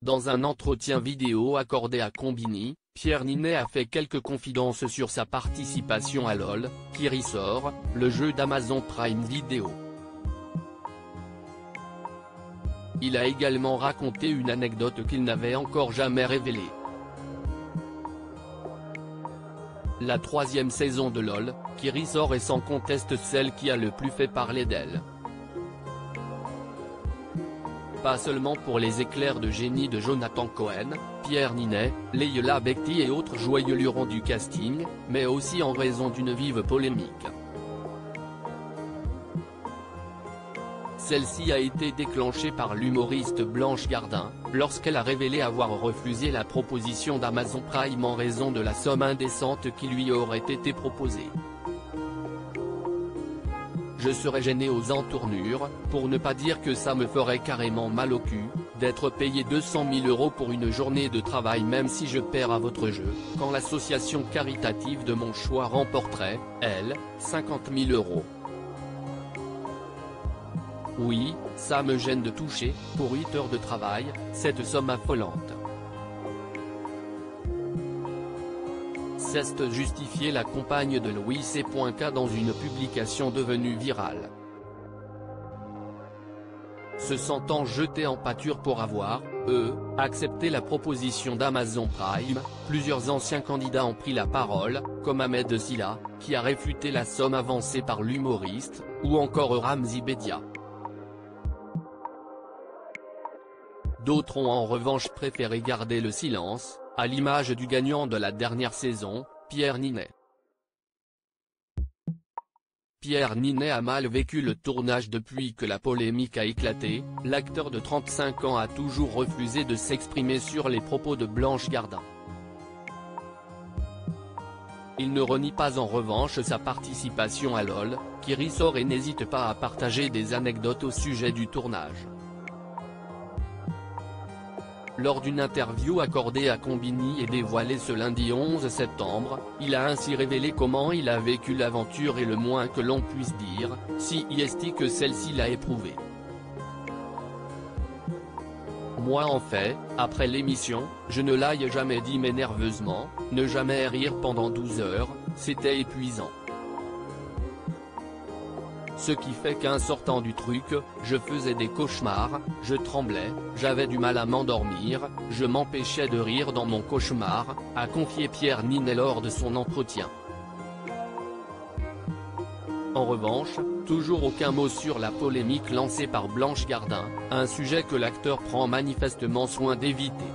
Dans un entretien vidéo accordé à Combini, Pierre Ninet a fait quelques confidences sur sa participation à LOL, qui ressort, le jeu d'Amazon Prime Video. Il a également raconté une anecdote qu'il n'avait encore jamais révélée. La 3e saison de LOL, qui ressort est sans conteste celle qui a le plus fait parler d'elle. Pas seulement pour les éclairs de génie de Jonathan Cohen, Pierre Ninet, Leila Bekti et autres joyeux lurons du casting, mais aussi en raison d'une vive polémique. Celle-ci a été déclenchée par l'humoriste Blanche Gardin, lorsqu'elle a révélé avoir refusé la proposition d'Amazon Prime en raison de la somme indécente qui lui aurait été proposée. Je serais gêné aux entournures, pour ne pas dire que ça me ferait carrément mal au cul, d'être payé 200 000 € pour une journée de travail même si je perds à votre jeu, quand l'association caritative de mon choix remporterait, elle, 50 000 €. Oui, ça me gêne de toucher, pour 8 heures de travail, cette somme affolante. C'est justifié la compagne de Louis C.K. dans une publication devenue virale. Se sentant jeté en pâture pour avoir, accepté la proposition d'Amazon Prime, plusieurs anciens candidats ont pris la parole, comme Ahmed Silla, qui a réfuté la somme avancée par l'humoriste, ou encore Ramzy Bedia. D'autres ont en revanche préféré garder le silence, à l'image du gagnant de la dernière saison, Pierre Ninet. Pierre Ninet a mal vécu le tournage depuis que la polémique a éclaté, l'acteur de 35 ans a toujours refusé de s'exprimer sur les propos de Blanche Gardin. Il ne renie pas en revanche sa participation à LOL, qui ressort et n'hésite pas à partager des anecdotes au sujet du tournage. Lors d'une interview accordée à Combini et dévoilée ce lundi 11 septembre, il a ainsi révélé comment il a vécu l'aventure et le moins que l'on puisse dire, si est que celle-ci l'a éprouvé. Moi en fait, après l'émission, je ne l'ai jamais dit mais nerveusement, ne jamais rire pendant 12 heures, c'était épuisant. Ce qui fait qu'en sortant du truc, je faisais des cauchemars, je tremblais, j'avais du mal à m'endormir, je m'empêchais de rire dans mon cauchemar, a confié Pierre Ninet lors de son entretien. En revanche, toujours aucun mot sur la polémique lancée par Blanche Gardin, un sujet que l'acteur prend manifestement soin d'éviter.